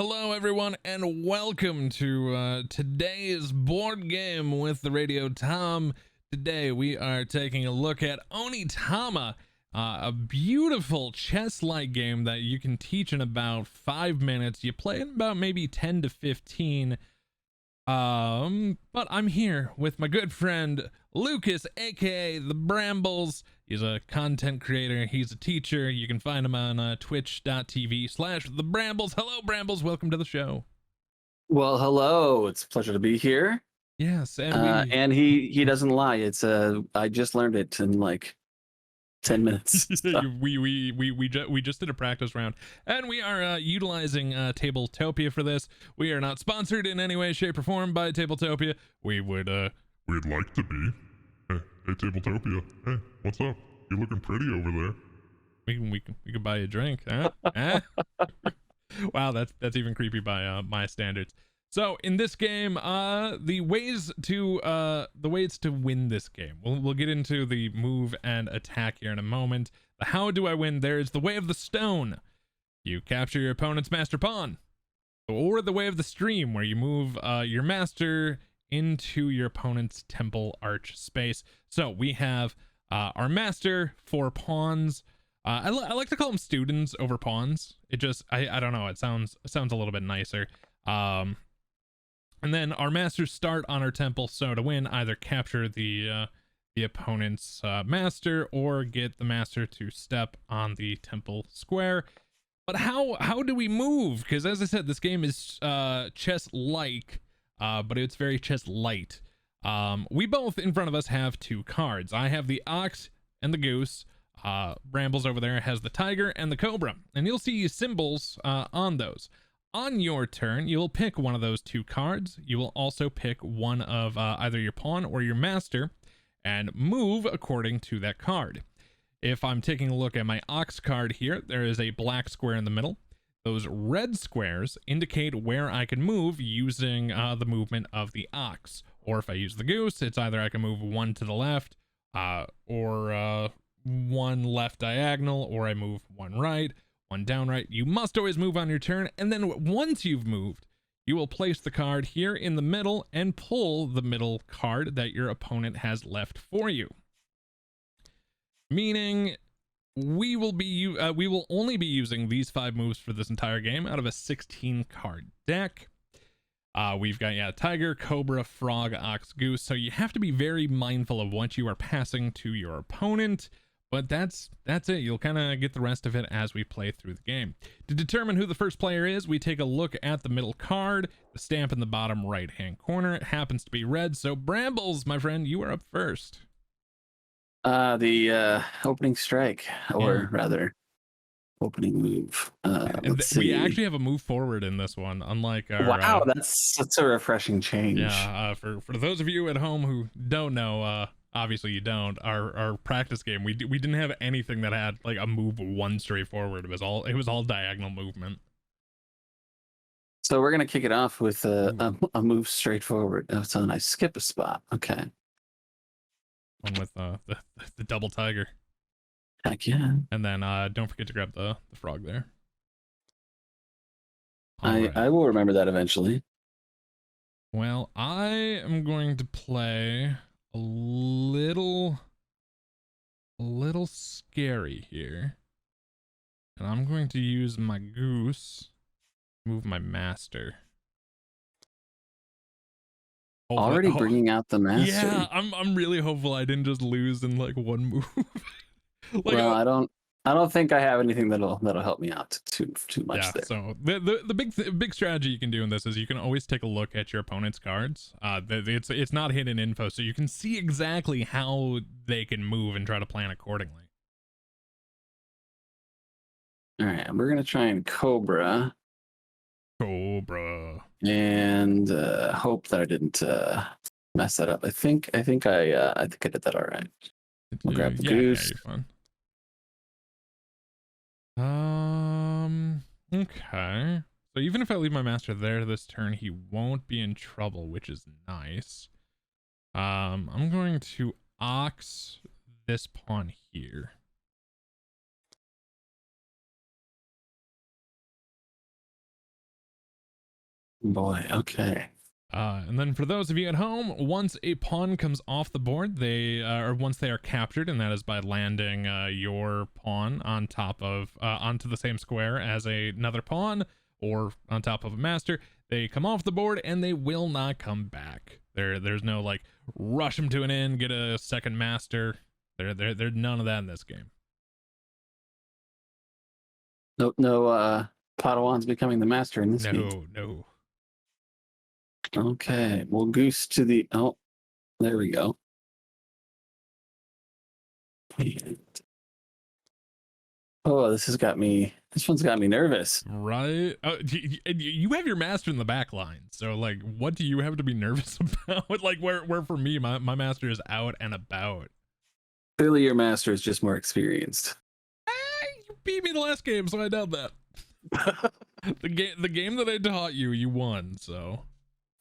Hello everyone and welcome to today's board game with the Radio Tom. Today we are taking a look at Onitama, a beautiful chess-like game that you can teach in about 5 minutes. You play in about maybe 10 to 15. But I'm here with my good friend Lucas, aka TheBrambles. He's a content creator, he's a teacher. You can find him on twitch.tv/TheBrambles. Hello Brambles, welcome to the show. Well, hello. It's a pleasure to be here. Yes, And he doesn't lie. It's I just learned it in like 10 minutes. So. we just did a practice round, and we are utilizing Tabletopia for this. We are not sponsored in any way, shape, or form by Tabletopia. We'd like to be. Hey, Tabletopia. Hey, what's up? You're looking pretty over there. We can buy you a drink, huh? Huh? Wow, that's even creepy by my standards. So in this game, the ways to win this game. We'll get into the move and attack here in a moment. The how do I win? There's the way of the stone. You capture your opponent's master pawn, or the way of the stream, where you move your master into your opponent's temple arch space. So we have our master, 4 pawns. I like to call them students over pawns. It just I don't know. It sounds a little bit nicer. And then our masters start on our temple. So to win, either capture the opponent's master or get the master to step on the temple square. But how do we move? Because as I said, this game is chess-like, but it's very chess-light. We both in front of us have 2 cards. I have the ox and the goose. Brambles over there has the tiger and the cobra, and you'll see symbols on those. On your turn, you will pick one of those 2 cards. You will also pick one of either your pawn or your master and move according to that card. If I'm taking a look at my ox card here, there is a black square in the middle. Those red squares indicate where I can move using the movement of the ox. Or if I use the goose, it's either I can move 1 to the left or 1 left diagonal, or I move 1 right, 1 down right. You must always move on your turn, and then once you've moved, you will place the card here in the middle and pull the middle card that your opponent has left for you. Meaning we will only be using these 5 moves for this entire game out of a 16 card deck. We've got tiger, cobra, frog, ox, goose. So you have to be very mindful of what you are passing to your opponent. But that's it. You'll kind of get the rest of it as we play through the game. To determine who the first player is, we take a look at the middle card, the stamp in the bottom right hand corner. It happens to be red. So Brambles, my friend, you are up first. The opening strike, or rather opening move. Let's see. We actually have a move forward in this one, unlike our wow, that's a refreshing change. Yeah, for those of you at home who don't know, obviously you don't, our practice game, we didn't have anything that had like a move 1 straight forward. It was all diagonal movement. So we're gonna kick it off with a move straight forward. Oh, so I skip a spot. Okay. One with the double tiger. Heck yeah. And then don't forget to grab the frog there. I will remember that eventually. Well, I am going to play a little scary here, and I'm going to use my goose to move my master. Already bringing out the master. Yeah, I'm really hopeful I didn't just lose in like 1 move. Like, well, I don't think I have anything that'll help me out too much. Yeah, there. So the big strategy you can do in this is you can always take a look at your opponent's cards. It's not hidden info, so you can see exactly how they can move and try to plan accordingly. All right, we're gonna try and Cobra. And hope that I didn't mess that up. I think I did that all right. We'll grab the goose. Yeah, you're fine. Okay. So even if I leave my master there this turn, he won't be in trouble, which is nice. I'm going to ox this pawn here. Boy, okay. And then for those of you at home, once a pawn comes off the board, or once they are captured, and that is by landing your pawn on top of onto the same square as another pawn, or on top of a master, they come off the board and they will not come back. There's no like rush them to an inn, get a second master. There's none of that in this game. No Padawans becoming the master in this game. No. Okay, well, goose to the... Oh, there we go. Oh, this one's got me nervous. Right? You have your master in the back line, so like, what do you have to be nervous about? Like, where for me, my master is out and about. Clearly, your master is just more experienced. You beat me the last game, so I doubt that. the game that I taught you, you won. So.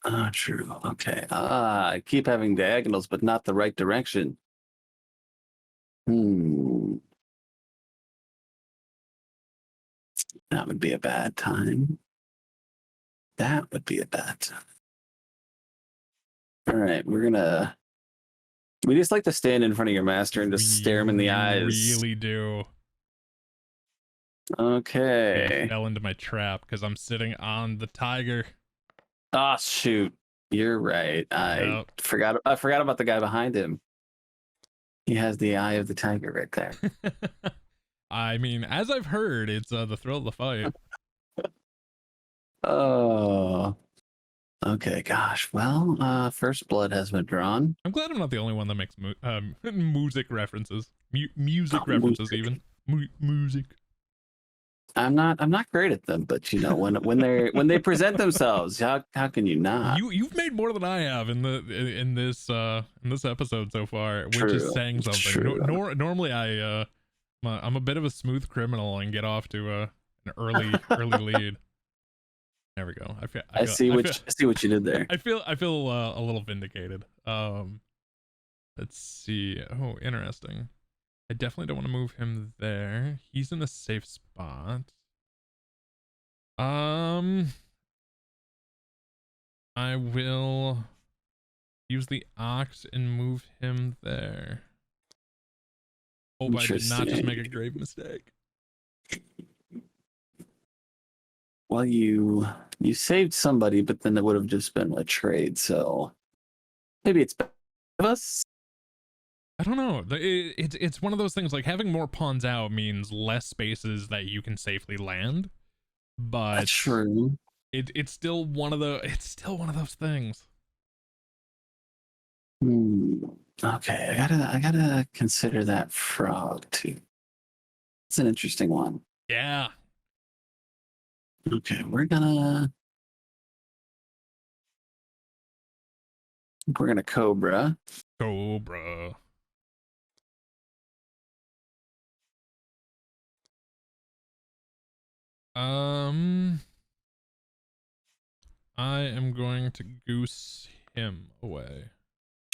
Oh, true. Okay. I keep having diagonals, but not the right direction. That would be a bad time. That would be a bad time. All right, we just like to stand in front of your master and just stare him in the eyes. Really do. Okay. I fell into my trap because I'm sitting on the tiger. Oh, shoot. You're right. I forgot about the guy behind him. He has the eye of the tiger right there. I mean, as I've heard, it's the thrill of the fight. Oh. Okay, gosh. Well, first blood has been drawn. I'm glad I'm not the only one that makes music references. Music references, music. even. Music. I'm not great at them, but you know, when they present themselves, how can you not? You've made more than I have in this episode so far, which is saying something. Normally I'm a bit of a smooth criminal and get off to an early lead. There we go. I see what you did there. I feel a little vindicated. Let's see. Oh, interesting. I definitely don't want to move him there. He's in a safe spot. I will use the ox and move him there. Hope I did not just make a grave mistake. Well, you saved somebody, but then it would have just been a trade. So maybe it's better of us. I don't know. It's one of those things. Like having more pawns out means less spaces that you can safely land. But that's true. It's still one of those things. Okay, I gotta consider that frog too. It's an interesting one. Yeah. Okay, we're gonna Cobra. Cobra. I am going to goose him away.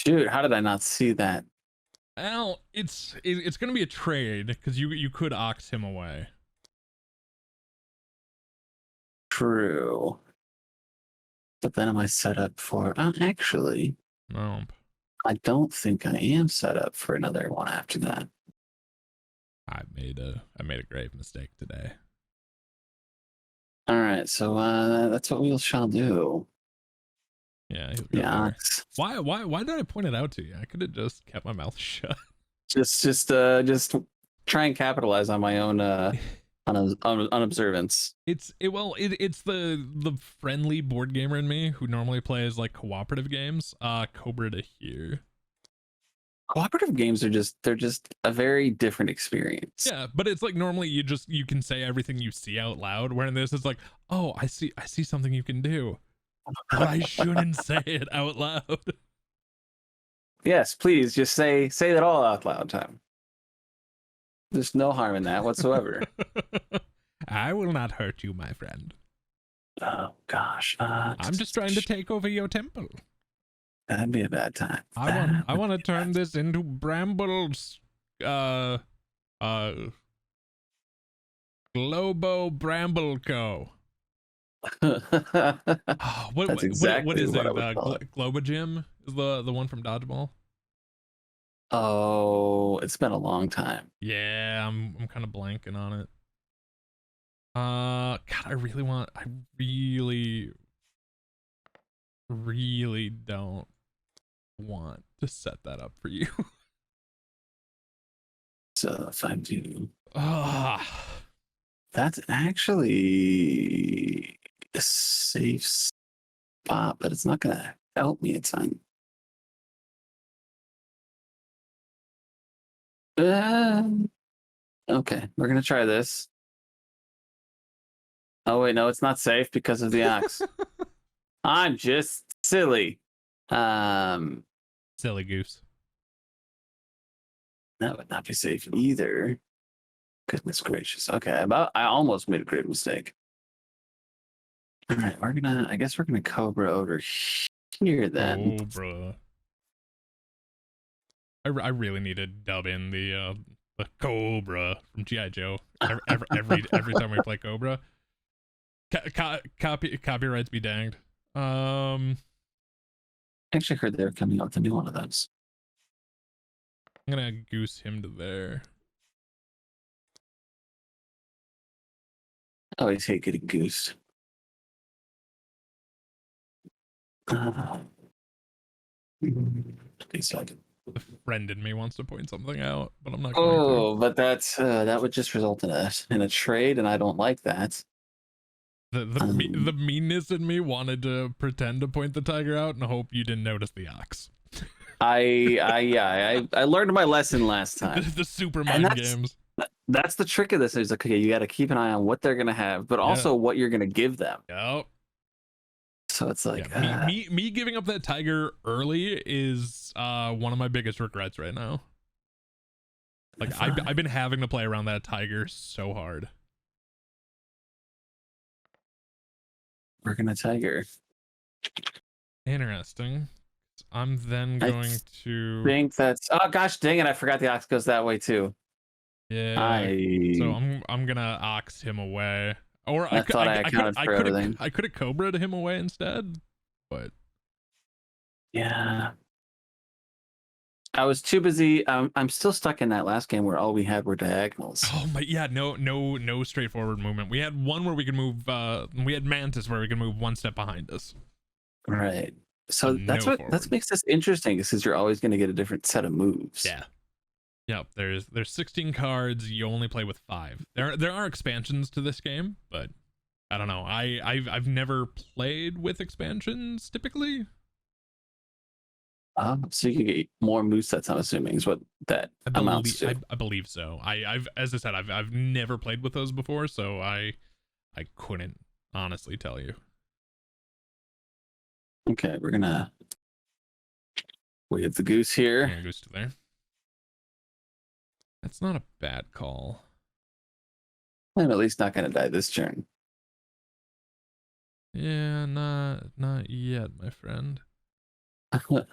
Shoot, how did I not see that? Well, it's going to be a trade because you could ox him away. True. But then am I set up for... actually... Nope. I don't think I am set up for another one after that. I made a grave mistake today. All right, so that's what we shall do. Yeah. Yeah. Why did I point it out to you? I could have just kept my mouth shut. Just try and capitalize on my own unobservance. It's the friendly board gamer in me who normally plays like cooperative games. Cobra to here. Cooperative games are just a very different experience. Yeah, but it's like normally you can say everything you see out loud, where in this it's like, oh, I see something you can do, but I shouldn't say it out loud. Yes, please just say that all out loud, Tom. There's no harm in that whatsoever. I will not hurt you, my friend. Oh gosh, I'm just trying to take over your temple. That'd be a bad time. I want to turn this into Brambles, Globo Bramble Co. Oh, That's what exactly is what I it? would call it. Globajim is the one from Dodgeball. Oh, it's been a long time. Yeah, I'm kind of blanking on it. God, I really don't want to set that up for you. So if I do, Ah, that's actually a safe spot, but it's not gonna help me a ton. Okay, we're gonna try this. Oh wait, no, it's not safe because of the ox. I'm just silly. Um, silly goose. that would not be safe either. Goodness gracious. Okay, I almost made a great mistake. All right, I guess we're gonna Cobra over here then. Cobra. I really need to dub in the Cobra from G.I. Joe every time we play Cobra. Copyrights be danged. I actually heard they're coming out with a new one of those. I'm gonna goose him to there. I always hate getting goosed. The friend in me wants to point something out, but I'm not going to. Oh, but that would just result in a trade, and I don't like that. The meanness in me wanted to pretend to point the tiger out and hope you didn't notice the ox. I learned my lesson last time. The super mind games. That's the trick of this. Is like, okay, you got to keep an eye on what they're gonna have, but also what you're gonna give them. Yep. So it's like me giving up that tiger early is one of my biggest regrets right now. Like I've been having to play around that tiger so hard. We're gonna tiger. Interesting. I'm then going to think that's oh gosh dang it, I forgot the ox goes that way too. Yeah. So I'm gonna ox him away. Or I could have cobra'd him away instead, but yeah. I was too busy. I'm still stuck in that last game where all we had were diagonals. Oh my, yeah, no straightforward movement. We had one where we could move. We had Mantis where we could move one step behind us. Right. So that's what makes this interesting, is because you're always going to get a different set of moves. Yeah. Yep. There's 16 cards. You only play with 5. There are expansions to this game, but I don't know. I've never played with expansions typically. So you can get more movesets, I'm assuming, is what that amounts to. I believe so. I've as I said, I've never played with those before, so I couldn't honestly tell you. Okay, we're gonna wave the goose here. Yeah, goose to there. That's not a bad call. I'm at least not gonna die this turn. Yeah, not yet, my friend. I love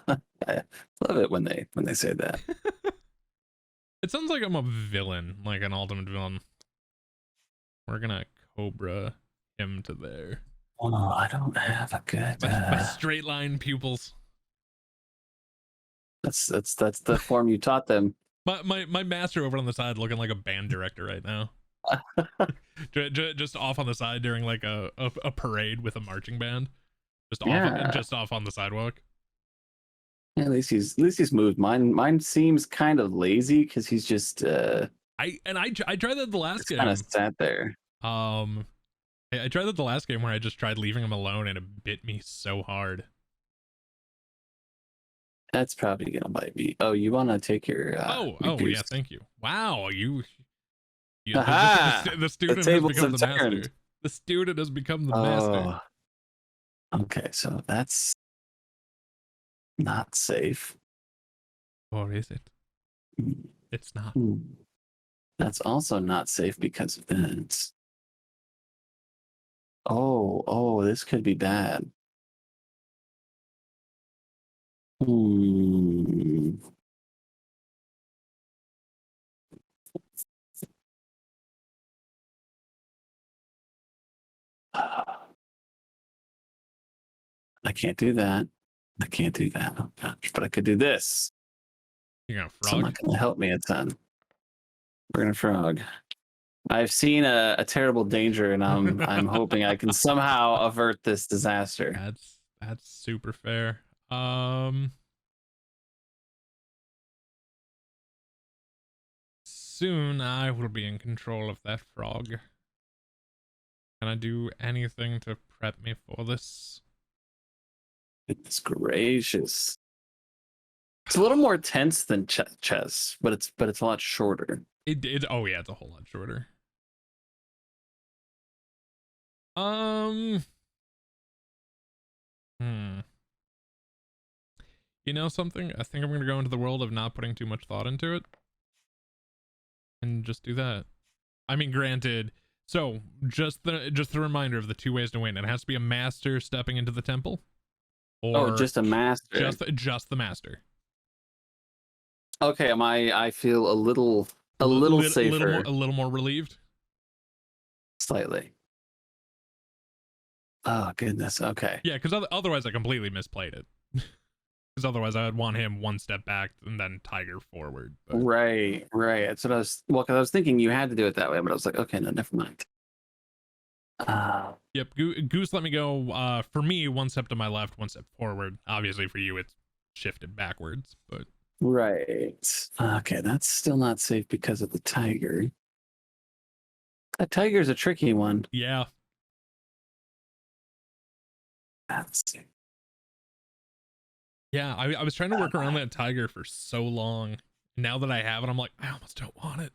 it when they say that. It sounds like I'm a villain, like an ultimate villain. We're gonna Cobra him to there. Oh, I don't have a good my straight line pupils. That's the form you taught them. My master over on the side looking like a band director right now. Just off on the side during like a parade with a marching band. Just off on the sidewalk. Yeah, at least he's moved. Mine seems kind of lazy because he's just I tried that the last game. Kind of sat there. I tried that the last game where I just tried leaving him alone and it bit me so hard. That's probably gonna bite me. Oh, you want to take your yeah, thank you. Wow, the student has become the master. The student has become the master. Okay, so that's not safe. Or is it? It's not. That's also not safe because of that. Oh, this could be bad. I can't do that. I can't do that. Oh, gosh, but I could do this. You're gonna It's frog? not going to help me a ton. We're gonna frog. I've seen a terrible danger, and I'm hoping I can somehow avert this disaster. That's super fair. Soon I will be in control of that frog. Can I do anything to prep me for this? Goodness gracious! It's a little more tense than chess, but it's a lot shorter. Oh yeah, it's a whole lot shorter. You know something? I think I'm gonna go into the world of not putting too much thought into it. And just do that. I mean, granted, so just the reminder of the two ways to win. It has to be a master stepping into the temple. Or just a master. Just the master. Okay, I feel a little safer. A little more relieved. Slightly. Oh goodness. Okay. Yeah, because otherwise I completely misplayed it. Because otherwise I would want him one step back and then Tiger forward. But... Right. That's what I was. Well, because I was thinking you had to do it that way, but I was like, okay, no, never mind. Yep. Goose let me go. For me, one step to my left, one step forward. Obviously, for you, it's shifted backwards. But right. Okay, that's still not safe because of the tiger. That tiger's a tricky one. Yeah. That's. Yeah, I was trying to work around that tiger for so long. Now that I have it, I'm like, I almost don't want it.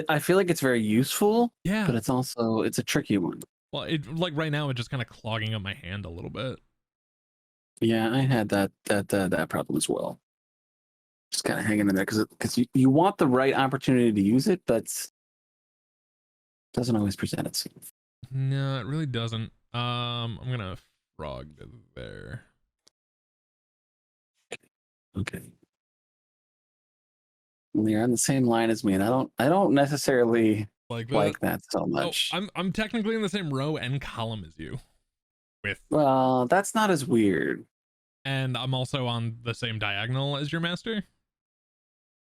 I feel like it's very useful. Yeah. But it's a tricky one. Well, it like right now it's just kind of clogging up my hand a little bit. Yeah, I had that problem as well. Just kind of hanging in there because you want the right opportunity to use it, but it doesn't always present itself. No, it really doesn't. I'm gonna frog there. Okay. Well, you're on the same line as me, and I don't necessarily like that so much. Oh, I'm technically in the same row and column as you. Well, that's not as weird. And I'm also on the same diagonal as your master.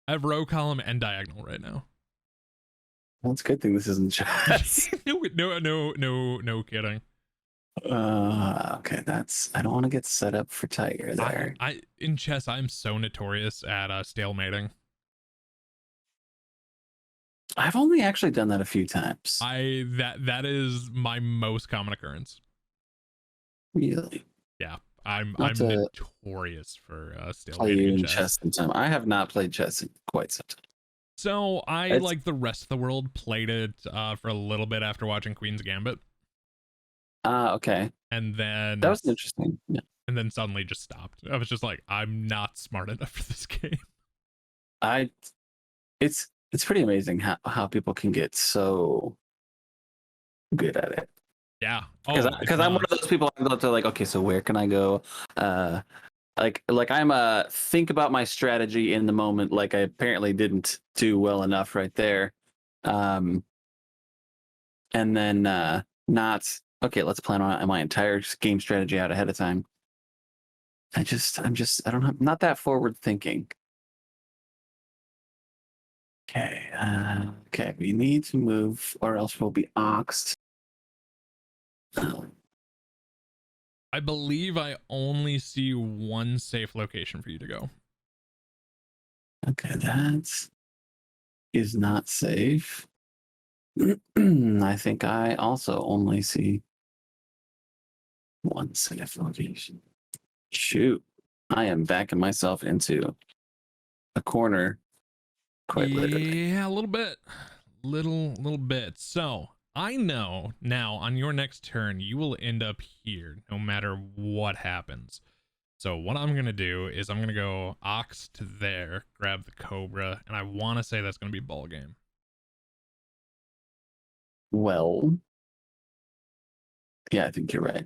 I have row, column, and diagonal right now. Well, it's a good thing this isn't chess. No kidding. Okay, I don't want to get set up for Tiger there. In chess, I'm so notorious at stalemating. I've only actually done that a few times. That is my most common occurrence. Really? Yeah, I'm notorious for stalemating chess sometime. I have not played chess in quite some time. So I, like the rest of the world, played it for a little bit after watching Queen's Gambit. Okay. And then that was interesting. Yeah. And then suddenly just stopped. I was just like, I'm not smart enough for this game. It's pretty amazing how people can get so good at it. Yeah. Because I'm one of those people I go to like, okay, so where can I go? Like I'm think about my strategy in the moment. Like I apparently didn't do well enough right there. And then not okay. Let's plan on my entire game strategy out ahead of time. I don't have not that forward thinking. Okay. Okay. We need to move, or else we'll be oxed. I believe I only see one safe location for you to go. Okay, that is not safe. I think I also only see one safe location. Shoot, I am backing myself into a corner. Quite literally. Yeah, a little bit. So I know now on your next turn, you will end up here no matter what happens. So what I'm going to do is I'm going to go ox to there, grab the Cobra, and I want to say that's going to be ball game. Well, yeah, I think you're right.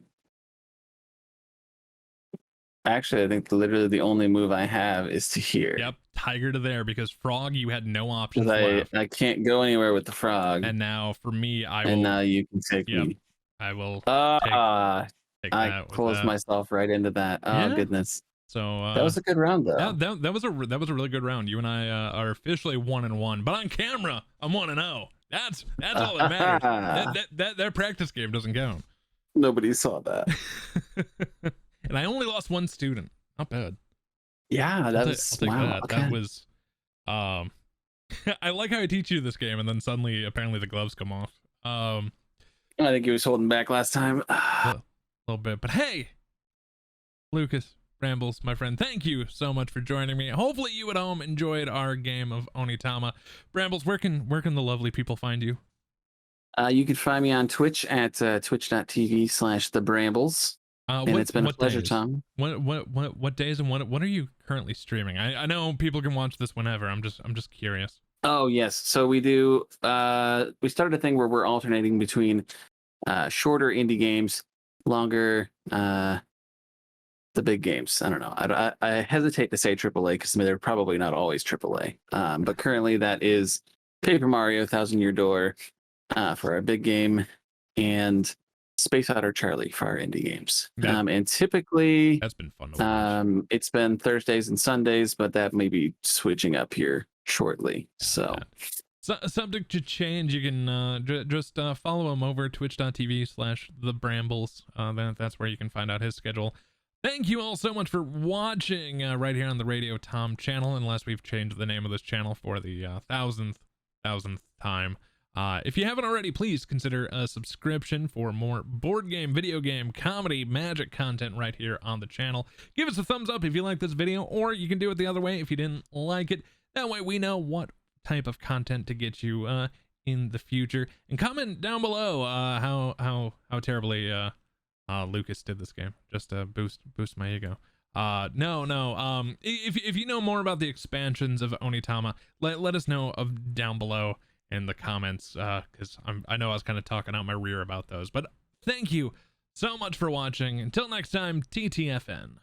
Actually, I think literally the only move I have is to here. Yep, tiger to there, because frog, you had no options left. I can't go anywhere with the frog. And now for me, now you can take me. I will take I that with closed that. myself right into that. Oh Yeah. goodness. So That was a good round though. that was a really good round. You and I are officially 1-1, but on camera I'm 1-0. That's all that matters. That practice game doesn't count. Nobody saw that. And I only lost one student. Not bad. Yeah, that was I'll take wow. that. Okay. That was I like how I teach you this game and then suddenly apparently the gloves come off. I think he was holding back last time. A little bit, but hey, Lucas Brambles, my friend, thank you so much for joining me. Hopefully you at home enjoyed our game of Onitama. Brambles, where can the lovely people find you? You can find me on Twitch at twitch.tv/TheBrambles. And it's been a pleasure, days? Tom. What days and what are you currently streaming? I know people can watch this whenever. I'm just curious. Oh yes, so we do. We started a thing where we're alternating between shorter indie games, longer the big games. I don't know. I hesitate to say AAA because they're probably not always AAA. But currently that is Paper Mario: Thousand Year Door for our big game, and Space Otter Charlie for our indie games. Yeah. And typically That's been fun to watch. it's been Thursdays and Sundays, but that may be switching up here shortly. So subject to change. You can just follow him over twitch.tv/TheBrambles. That's where you can find out his schedule. Thank you all so much for watching right here on the Radio Tom channel, unless we've changed the name of this channel for the thousandth time. If you haven't already, please consider a subscription for more board game, video game, comedy, magic content right here on the channel. Give us a thumbs up if you like this video, or you can do it the other way if you didn't like it. That way we know what type of content to get you in the future. And comment down below how terribly Lucas did this game, just to boost my ego. If you know more about the expansions of Onitama, let us know down below in the comments, because I know I was kind of talking out my rear about those. But thank you so much for watching. Until next time, TTFN.